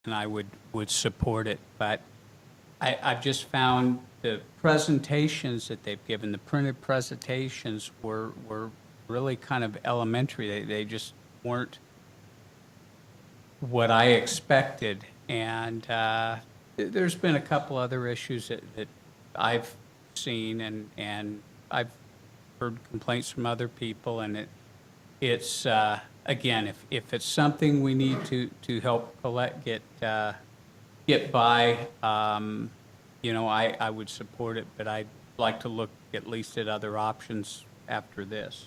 and I would support it. But I've just found the presentations that they've given, the printed presentations were really kind of elementary. They just weren't what I expected. And there's been a couple other issues that I've seen, and I've heard complaints from other people, and it's again, if it's something we need to help collect, get by, I would support it, but I'd like to look at least at other options after this.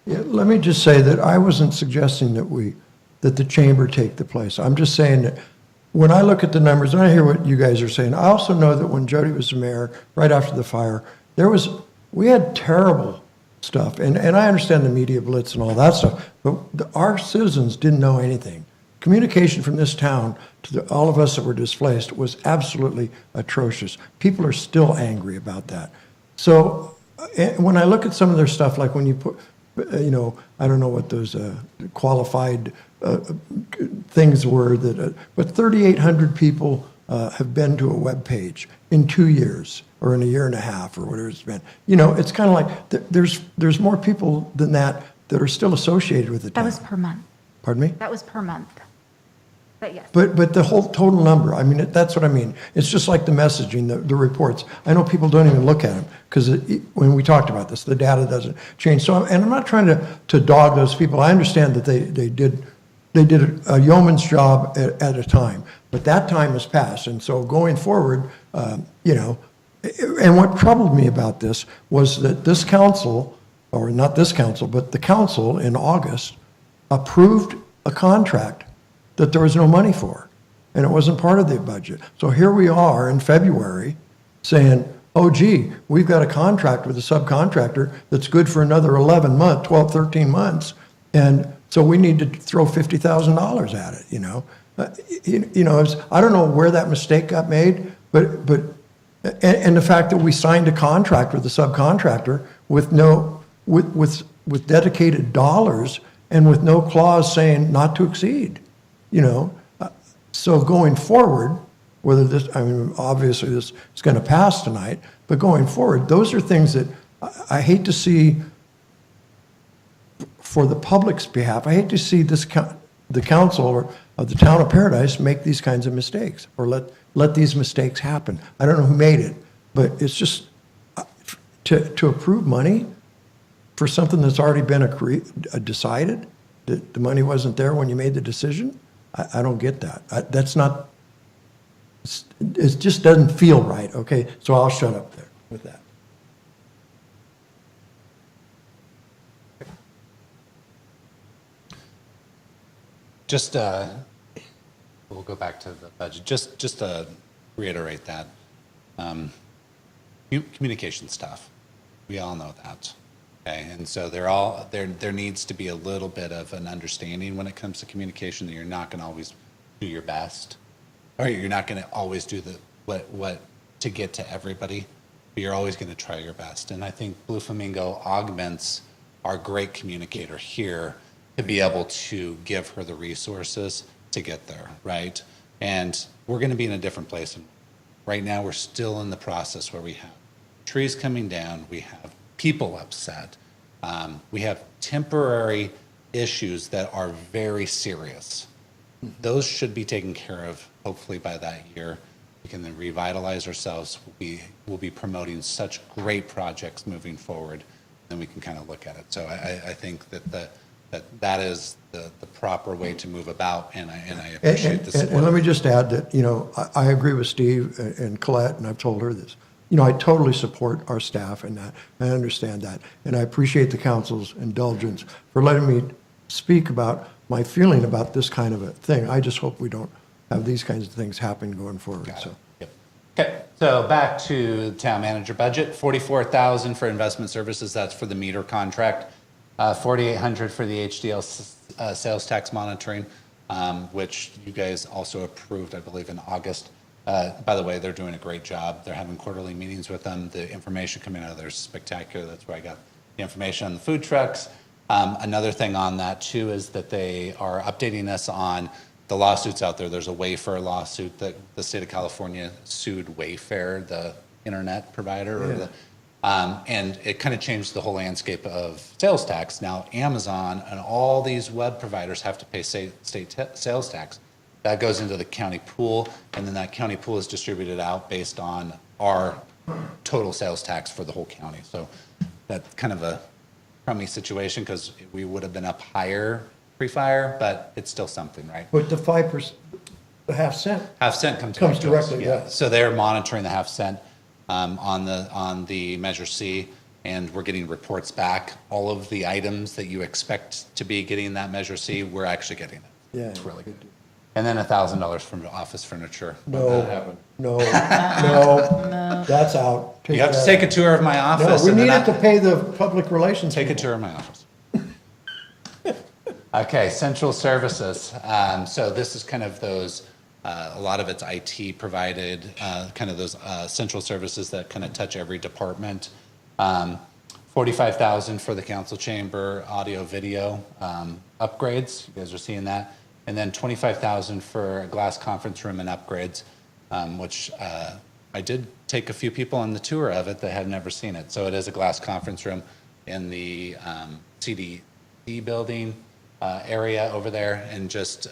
Yeah, let me just say that I wasn't suggesting that the chamber take the place. I'm just saying that when I look at the numbers, and I hear what you guys are saying, I also know that when Jody was the mayor, right after the fire, we had terrible stuff. And I understand the media blitz and all that stuff, but our citizens didn't know anything. Communication from this town to all of us that were displaced was absolutely atrocious. People are still angry about that. So when I look at some of their stuff, like when you put, I don't know what those qualified things were, but 3,800 people have been to a web page in 2 years or in a year and a half or whatever it's been. It's kind of like there's more people than that are still associated with the town. That was per month. Pardon me? That was per month. But yes. But the whole total number, that's what I mean. It's just like the messaging, the reports. I know people don't even look at them because when we talked about this, the data doesn't change. So, and I'm not trying to dog those people. I understand that they did a yeoman's job at a time, but that time has passed. And so going forward, and what troubled me about this was that this council, or not this council, but the council in August approved a contract that there was no money for, and it wasn't part of the budget. So here we are in February saying, oh, gee, we've got a contract with a subcontractor that's good for another 11 months, 12, 13 months, and so we need to throw $50,000 at it, I don't know where that mistake got made, but the fact that we signed a contract with the subcontractor with dedicated dollars and with no clause saying not to exceed. So going forward, whether this, obviously this is going to pass tonight, but going forward, those are things that I hate to see for the public's behalf. I hate to see the council of the town of Paradise make these kinds of mistakes or let these mistakes happen. I don't know who made it, but it's just to approve money for something that's already been decided, that the money wasn't there when you made the decision. I don't get that. That's not, it just doesn't feel right, okay? So I'll shut up there with that. Just, we'll go back to the budget. Just to reiterate that, communication stuff, we all know that. Okay, and so there needs to be a little bit of an understanding when it comes to communication that you're not going to always do your best, or you're not going to always do what to get to everybody, but you're always going to try your best. And I think Blue Flamingo augments our great communicator here to be able to give her the resources to get there, right? And we're going to be in a different place. Right now, we're still in the process where we have trees coming down, we have people upset. We have temporary issues that are very serious. Those should be taken care of, hopefully by that year. We can then revitalize ourselves. We'll be promoting such great projects moving forward, and we can kind of look at it. So I think that is the proper way to move about, and I appreciate the support. And let me just add that, I agree with Steve and Colette, and I've told her this. I totally support our staff in that. I understand that. And I appreciate the council's indulgence for letting me speak about my feeling about this kind of a thing. I just hope we don't have these kinds of things happen going forward. So. Yep. Okay, so back to the town manager budget, $44,000 for investment services. That's for the meter contract. $4,800 for the HDL sales tax monitoring, which you guys also approved, I believe, in August. By the way, they're doing a great job. They're having quarterly meetings with them. The information coming out of there is spectacular. That's where I got the information on the food trucks. Another thing on that too is that they are updating us on the lawsuits out there. There's a Wayfair lawsuit that the state of California sued Wayfair, the internet provider, or the, and it kind of changed the whole landscape of sales tax. Now, Amazon and all these web providers have to pay state sales tax. That goes into the county pool, and then that county pool is distributed out based on our total sales tax for the whole county. So that's kind of a crummy situation because we would have been up higher pre-fire, but it's still something, right? But the 5%, the half cent, Half cent comes Comes to us, directly, yeah. yeah. So they're monitoring the half cent on the Measure C, and we're getting reports back. All of the items that you expect to be getting in that Measure C, we're actually getting it. yeah. It's really good. And then $1,000 from office furniture. No, no, no, that's out. You have to take a tour of my No, office. we and then needed to pay the public relations. Take a people. tour of my office. Okay, central services. So this is kind of those, a lot of it's IT provided, kind of those central services that kind of touch every department. 45,000 for the council chamber, audio, video upgrades. You guys are seeing that. And then 25,000 for a glass conference room and upgrades, which I did take a few people on the tour of it that had never seen it. So it is a glass conference room in the CDE building area over there, and just,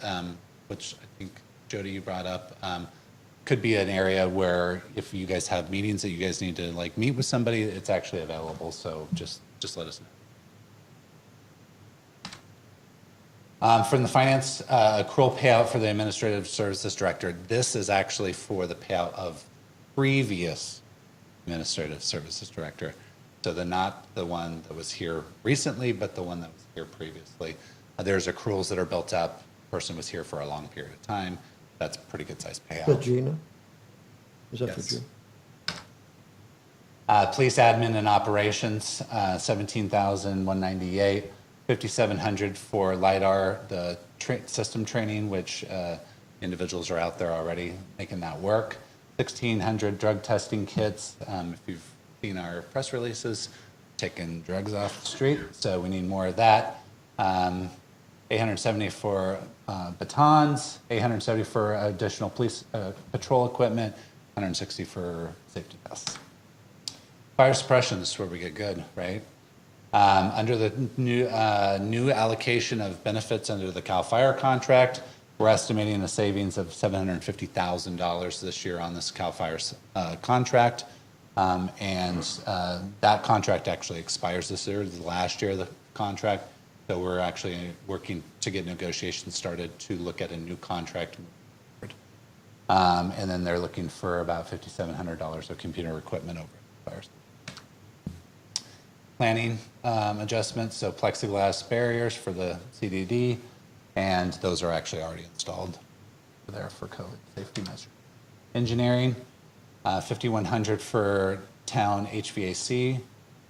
which I think, Jody, you brought up, could be an area where if you guys have meetings that you guys need to like meet with somebody, it's actually available. So just let us know. From the finance accrual payout for the administrative services director, this is actually for the payout of previous administrative services director. So they're not the one that was here recently, but the one that was here previously. There's accruals that are built up. Person was here for a long period of time. That's a pretty good sized Is that payout. Gina? Is that for Yes. Gina? Police admin and operations, 17,198. 5,700 for LiDAR, the system training, which individuals are out there already making that work. 1,600 drug testing kits. If you've seen our press releases, taking drugs off the street, so we need more of that. 870 for batons, 870 for additional police patrol equipment, 160 for safety vests. Fire suppression, this is where we get good, right? Under the new allocation of benefits under the CAL FIRE contract, we're estimating a savings of $750,000 this year on this CAL FIRE contract. That contract actually expires this year, the last year of the contract. So we're actually working to get negotiations started to look at a new contract. And then they're looking for about $5,700 of computer equipment over at fires. Planning adjustments, so plexiglass barriers for the CDD, and those are actually already installed there for COVID safety measure. Engineering, 5,100 for town HVAC,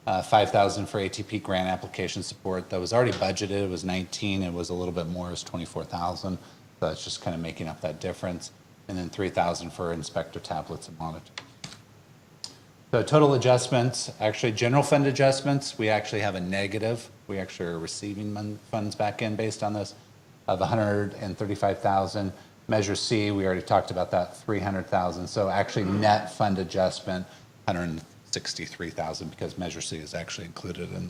5,000 for ATP grant application support. That was already budgeted. It was 19. It was a little bit more. It was 24,000. So that's just kind of making up that difference. And then 3,000 for inspector tablets and monitors. So total adjustments, actually general fund adjustments, we actually have a negative. We actually are receiving funds back in based on this of 135,000. Measure C, we already talked about that, 300,000. So actually net fund adjustment, 163,000 because Measure C is actually included in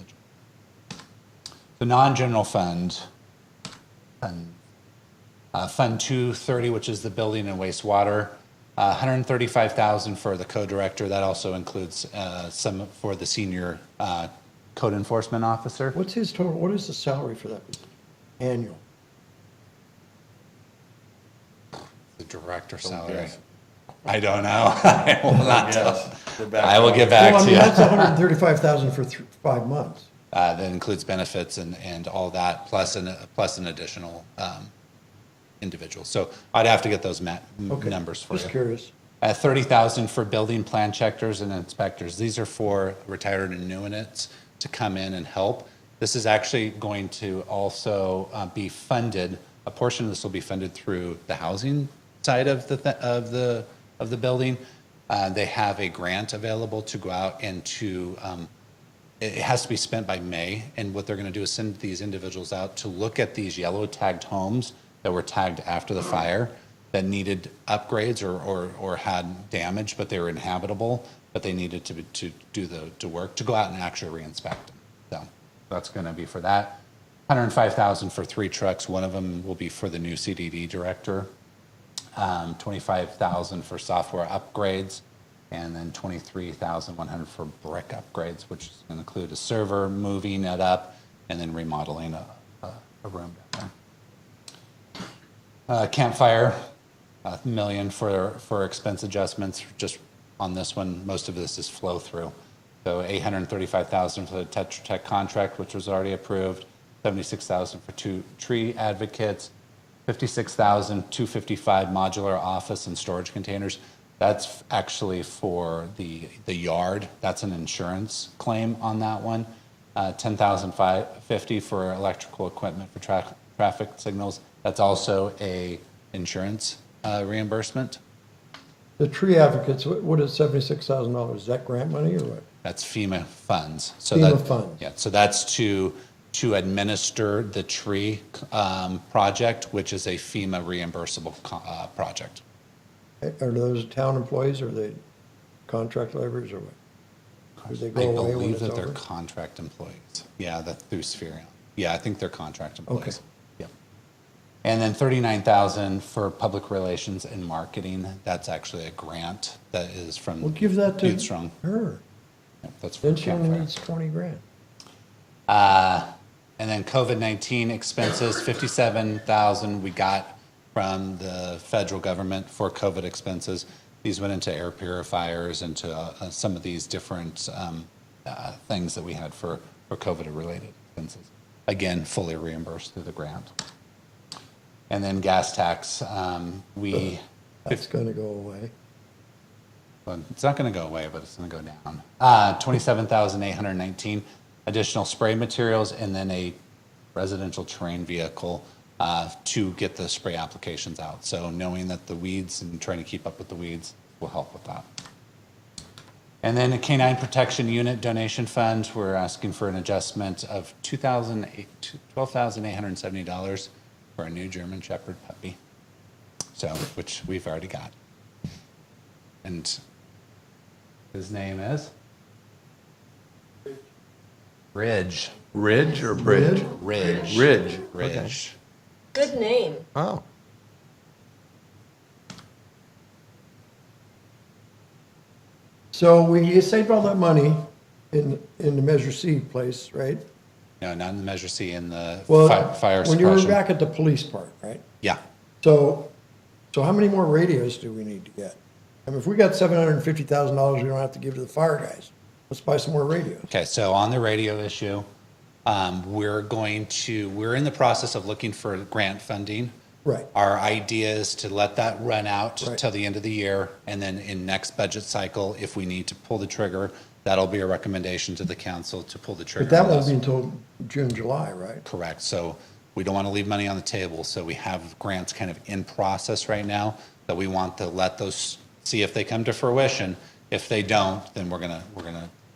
the non-general fund. Fund 230, which is the building and wastewater. 135,000 for the co-director. That also includes some for the senior code enforcement officer. What's his total, what is the salary for that position? Annual? The director Don't salary. guess. I don't know. I will not tell. Yes. Get back I will to get us. back Well, I to mean, you. that's 135,000 for 5 months. That includes benefits and all that, plus an additional individual. So I'd have to get those Okay. numbers for Just you. curious. 30,000 for building plan checkers and inspectors. These are for retired annuitants to come in and help. This is actually going to also be funded. A portion of this will be funded through the housing side of the building. They have a grant available to go out and to. It has to be spent by May, and what they're going to do is send these individuals out to look at these yellow tagged homes that were tagged after the fire that needed upgrades or had damage, but they were inhabitable, but they needed to do the work, to go out and actually re-inspect them. So that's going to be for that. 105,000 for 3 trucks. One of them will be for the new CDD director. 25,000 for software upgrades, and then 23,100 for brick upgrades, which is going to include a server, moving it up, and then remodeling a room down there. Campfire, $1 million for expense adjustments. Just on this one, most of this is flow through. So 835,000 for the Tetra Tech contract, which was already approved. 76,000 for 2 tree advocates. 56,000, 255 modular office and storage containers. That's actually for the yard. That's an insurance claim on that one. 10,550 for electrical equipment for traffic signals. That's also a insurance reimbursement. The tree advocates, what is $76,000? Is that grant money or what? That's FEMA funds. So FEMA that, funds. Yeah, so that's to administer the tree project, which is a FEMA reimbursable project. Are those town employees or are they contract laborers or what? Do they I go away when believe it's that they're over? contract employees. Yeah, that's through Spherion. Yeah, I think they're contract employees. Okay. Yep. And then 39,000 for public relations and marketing. That's actually a grant that is from Well, give that to Youth Strong. her. Yep, that's for Then she only campfire. needs 20 grand. And then COVID-19 expenses, 57,000 we got from the federal government for COVID expenses. These went into air purifiers, into some of these different things that we had for COVID-related expenses. Again, fully reimbursed through the grant. And then gas tax, That's going to go away. well, it's not going to go away, but it's going to go down. 27,819 additional spray materials, and then a residential terrain vehicle to get the spray applications out. So knowing that the weeds and trying to keep up with the weeds will help with that. And then a canine protection unit donation fund, we're asking for an adjustment of $12,870 for a new German Shepherd puppy. So, which we've already got. And his name is? Ridge. Ridge or bridge? Ridge. Ridge. Ridge. Good name. Oh. So we saved all that money in the Measure C place, right? No, not in the Measure C, in the Well, fire when you were suppression. back at the police part, right? Yeah. So how many more radios do we need to get? I mean, if we got $750,000, we don't have to give to the fire guys. Let's buy some more radios. Okay, so on the radio issue, we're in the process of looking for grant funding. Right. Our idea is to let that run out Right. till the end of the year, and then in next budget cycle, if we need to pull the trigger, that'll be a recommendation to the council to pull the trigger. But that on won't those. be until June, July, right? Correct. So we don't want to leave money on the table. So we have grants kind of in process right now that we want to let those, see if they come to fruition. If they don't, then we're gonna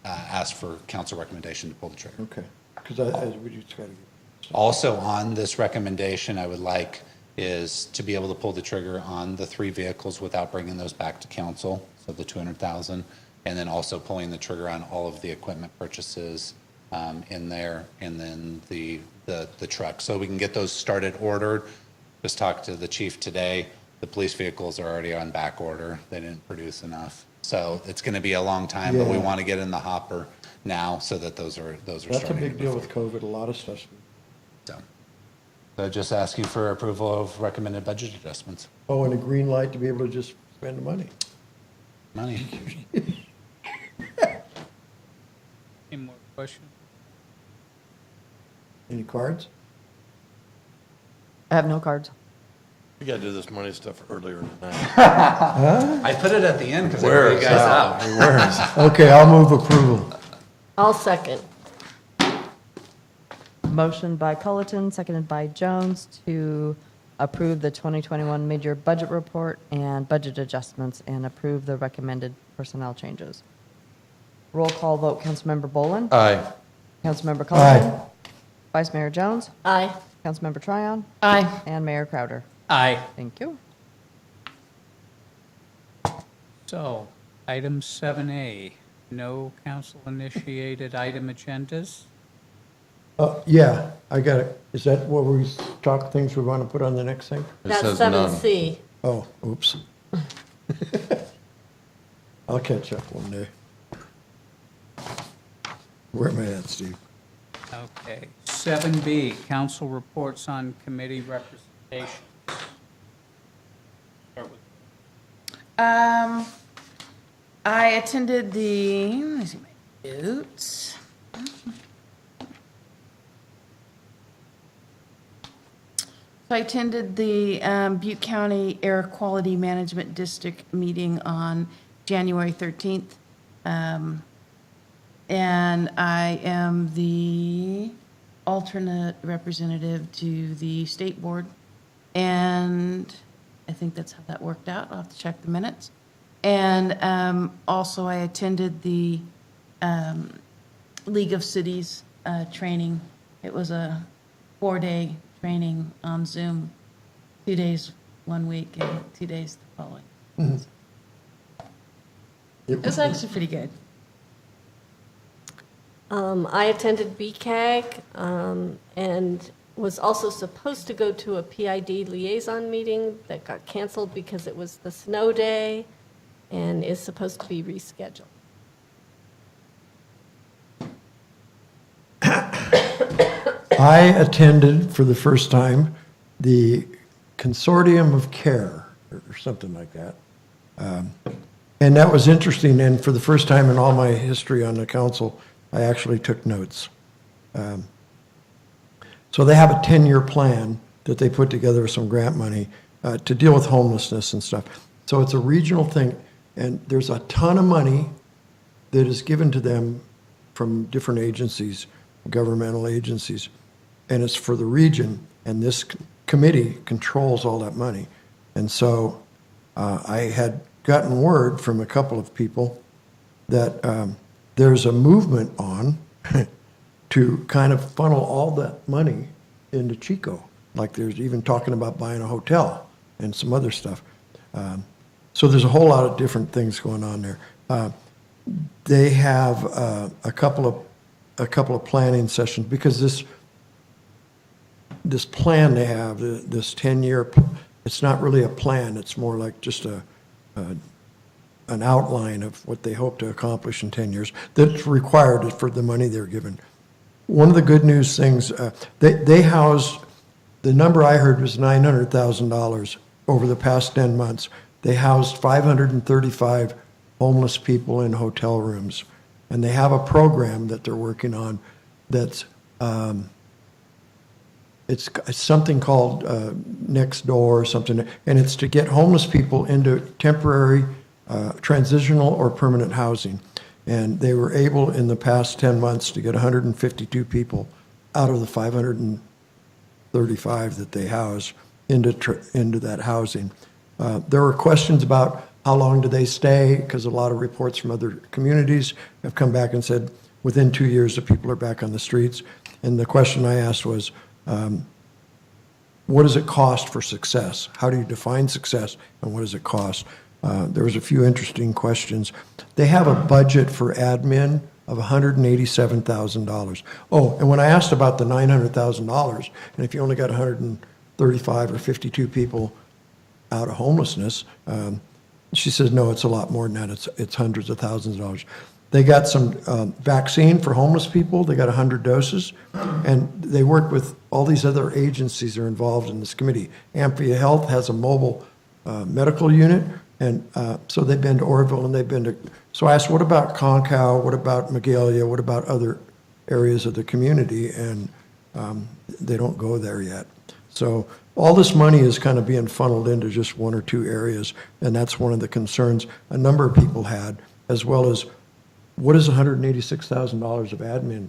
ask for council recommendation to pull the trigger. Okay. Because we just got to get. Also on this recommendation, I would like is to be able to pull the trigger on the 3 vehicles without bringing those back to council. So the 200,000, and then also pulling the trigger on all of the equipment purchases in there, and then the truck. So we can get those started ordered. Just talked to the chief today. The police vehicles are already on back order. They didn't produce enough. So it's going to be a long time, but we Yeah. want to get in the hopper now so that those are That's a starting big to deal move with COVID. A lot of stuff. So just asking for approval of recommended budget adjustments. Oh, and a green light to be able to just spend the money. Money. Any more questions? Any cards? I have no cards. We gotta do this money stuff earlier tonight. I put it at the end because I Where you is guys that? out. Where is it? Okay, I'll move approval. I'll second. Motion by Culleton, seconded by Jones to approve the 2021 major budget report and budget adjustments and approve the recommended personnel changes. Roll call vote, Councilmember Bolin? Aye. Councilmember Culleton? Aye. Vice Mayor Jones? Aye. Councilmember Tryon, Aye. and Mayor Crowder. Aye. Thank you. So, item 7A, no council-initiated item agendas? Yeah, I got it. Is that what we talk, things we want to put on the next thing? It That's says none. 7C. Oh, oops. I'll catch up one day. Where am I at, Steve? Okay. 7B, council reports on committee representation. Start with I attended the, let me see my notes. So I attended the Butte County Air Quality Management District meeting on January 13th. And I am the alternate representative to the state board. And I think that's how that worked out. I'll have to check the minutes. And also I attended the League of Cities training. It was a 4-day training on Zoom, 2 days 1 week and 2 days the following. It was actually pretty good. I attended BCAG and was also supposed to go to a PID liaison meeting that got canceled because it was the snow day and is supposed to be rescheduled. I attended for the first time the Consortium of Care, or something like that. And that was interesting, and for the first time in all my history on the council, I actually took notes. So they have a 10-year plan that they put together with some grant money to deal with homelessness and stuff. So it's a regional thing, and there's a ton of money that is given to them from different agencies, governmental agencies, and it's for the region, and this committee controls all that money. And so I had gotten word from a couple of people that there's a movement on to kind of funnel all that money into Chico. Like there's even talking about buying a hotel and some other stuff. So there's a whole lot of different things going on there. They have a couple of planning sessions because this plan they have, this 10-year, it's not really a plan. It's more like just an outline of what they hope to accomplish in 10 years that's required for the money they're given. One of the good news things, they housed, the number I heard was $900,000 over the past 10 months. They housed 535 homeless people in hotel rooms. And they have a program that they're working on that's, it's something called Next Door or something, and it's to get homeless people into temporary, transitional or permanent housing. And they were able in the past 10 months to get 152 people out of the 535 that they house into that housing. There were questions about how long do they stay, because a lot of reports from other communities have come back and said within 2 years the people are back on the streets. And the question I asked was, what does it cost for success? How do you define success, and what does it cost? There was a few interesting questions. They have a budget for admin of $187,000. Oh, and when I asked about the $900,000, and if you only got 135 or 52 people out of homelessness, she says, no, it's a lot more than that. It's hundreds of thousands of dollars. They got some vaccine for homeless people. They got 100 doses. And they work with all these other agencies that are involved in this committee. Amphia Health has a mobile medical unit. And so they've been to Orville and they've been to, so I asked, what about Concow? What about Magalia? What about other areas of the community? And they don't go there yet. So all this money is kind of being funneled into just one or two areas. And that's one of the concerns a number of people had, as well as what is $186,000 of admin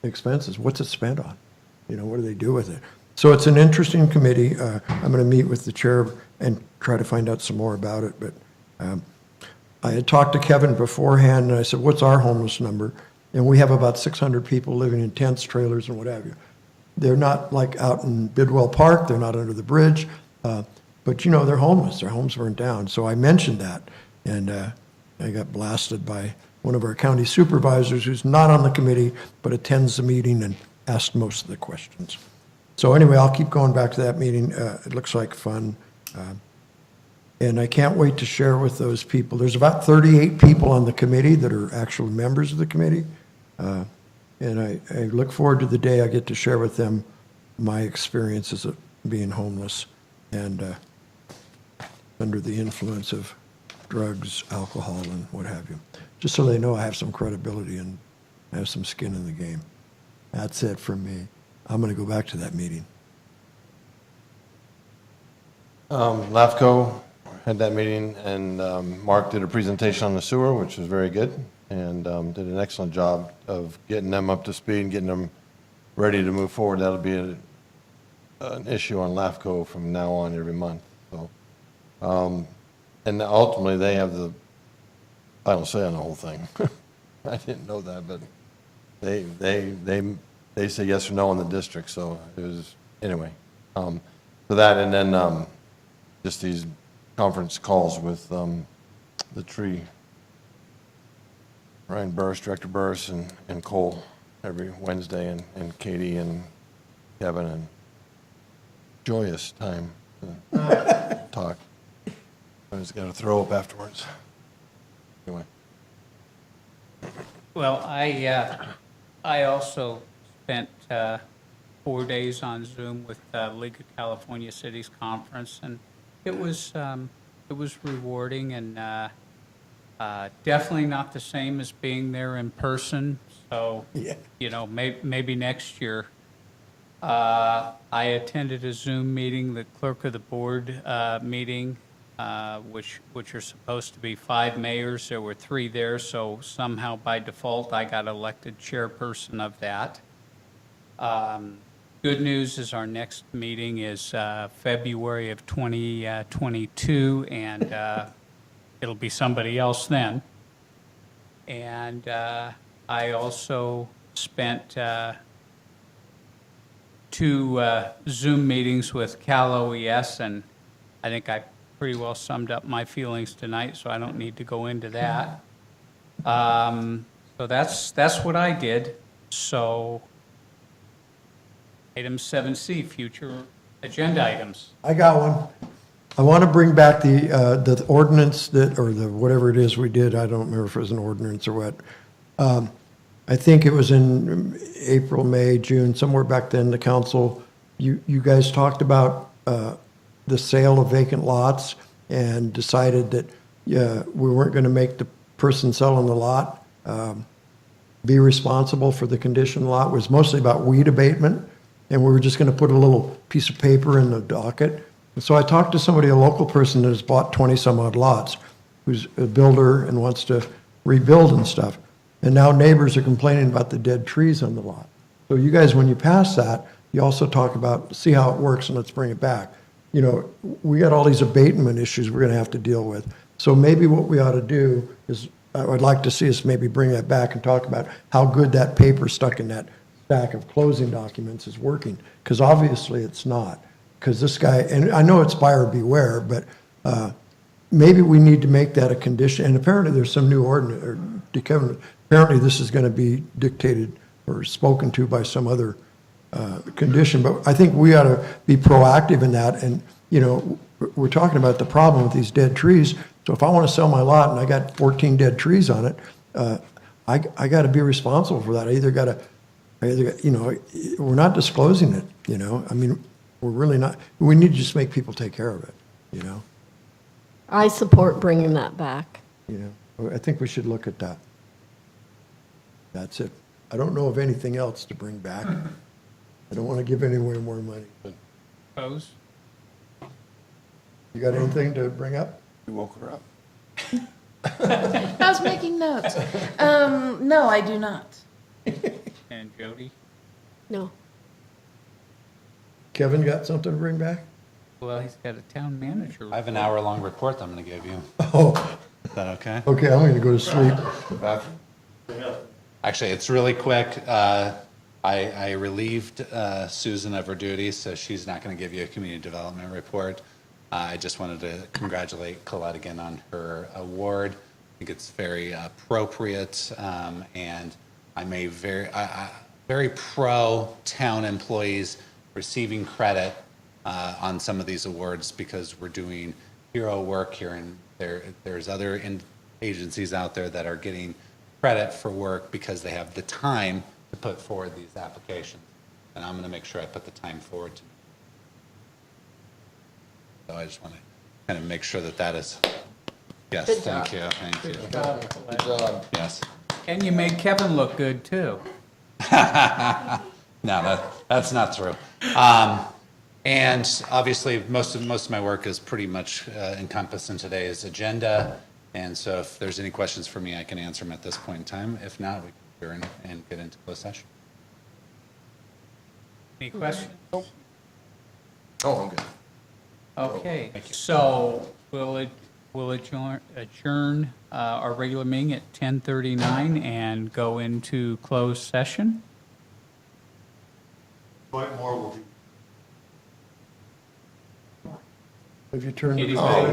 expenses? What's it spent on? You know, what do they do with it? So it's an interesting committee. I'm going to meet with the chair and try to find out some more about it. But I had talked to Kevin beforehand, and I said, what's our homeless number? And we have about 600 people living in tents, trailers, and what have you. they're not like out in Bidwell Park, they're not under the bridge, but you know, they're homeless, their homes burned down. So I mentioned that, and I got blasted by one of our county supervisors who's not on the committee, but attends the meeting and asked most of the questions. So anyway, I'll keep going back to that meeting. It looks like fun. And I can't wait to share with those people. There's about 38 people on the committee that are actual members of the committee. And I look forward to the day I get to share with them my experiences of being homeless and under the influence of drugs, alcohol, and what have you. Just so they know I have some credibility and I have some skin in the game. That's it from me. I'm going to go back to that meeting. LAFCO had that meeting, and Mark did a presentation on the sewer, which was very good, and did an excellent job of getting them up to speed and getting them ready to move forward. That'll be an issue on LAFCO from now on every month. So, and ultimately, they have the final say on the whole thing. I didn't know that, but they say yes or no in the district. So it was anyway. So that, and then just these conference calls with the tree, Ryan Burris, Director Burris, and Cole every Wednesday, and Katie and Kevin, and joyous time to talk. I just got to throw up afterwards. Anyway. Well, I also spent 4 days on Zoom with League of California Cities Conference, and it was rewarding and definitely not the same as being there in person. So, you know, maybe next year. I attended a Zoom meeting, the clerk of the board meeting, which are supposed to be 5 mayors. There were 3 there, so somehow by default I got elected chairperson of that. Good news is our next meeting is February of 2022, and it'll be somebody else then. And I also spent 2 Zoom meetings with Cal OES, and I think I pretty well summed up my feelings tonight, so I don't need to go into that. So that's what I did. So item 7C, future agenda items. I got one. I want to bring back the ordinance that, or the whatever it is we did. I don't remember if it was an ordinance or what. I think it was in April, May, June, somewhere back then, the council, you guys talked about the sale of vacant lots and decided that we weren't going to make the person selling the lot be responsible for the condition lot. It was mostly about weed abatement, and we were just going to put a little piece of paper in the docket. And so I talked to somebody, a local person that has bought 20-some-odd lots, who's a builder and wants to rebuild and stuff. And now neighbors are complaining about the dead trees on the lot. So you guys, when you pass that, you also talk about, see how it works and let's bring it back. You know, we got all these abatement issues we're going to have to deal with. So maybe what we ought to do is, I would like to see us maybe bring that back and talk about how good that paper stuck in that stack of closing documents is working. Because obviously it's not. Because this guy, and I know it's buyer beware, but maybe we need to make that a condition. And apparently there's some new ordinance, or apparently this is going to be dictated or spoken to by some other condition. But I think we ought to be proactive in that. And, you know, we're talking about the problem with these dead trees. So if I want to sell my lot and I got 14 dead trees on it, I got to be responsible for that. I either got, you know, we're not disclosing it, you know. I mean, we're really not. We need to just make people take care of it, you know. I support bringing that back. You know, I think we should look at that. That's it. I don't know of anything else to bring back. I don't want to give anyone more money. Opposed? You got anything to bring up? You woke her up. I was making notes. No, I do not. And Jody? No. Kevin got something to bring back? Well, he's got a town manager. I have an hour-long report that I'm going to give you. Oh, Is that okay? okay, I'm going to go to sleep. Actually, it's really quick. I relieved Susan of her duties, so she's not going to give you a community development report. I just wanted to congratulate Colette again on her award. I think it's very appropriate, and I'm very pro town employees receiving credit on some of these awards because we're doing hero work here, and there's other agencies out there that are getting credit for work because they have the time to put forward these applications. And I'm going to make sure I put the time forward. So I just want to kind of make sure that is, yes, Good thank you, thank you. Good job. Yes. And you made Kevin look good, too. No, that's not true. And obviously, most of my work is pretty much encompassed in today's agenda. And so if there's any questions for me, I can answer them at this point in time. If not, we can adjourn and get into closed session. Any questions? Oh, I'm good. Okay, so we'll adjourn our regular meeting at 10:39 and go into closed session. Have you turned it Anybody? on?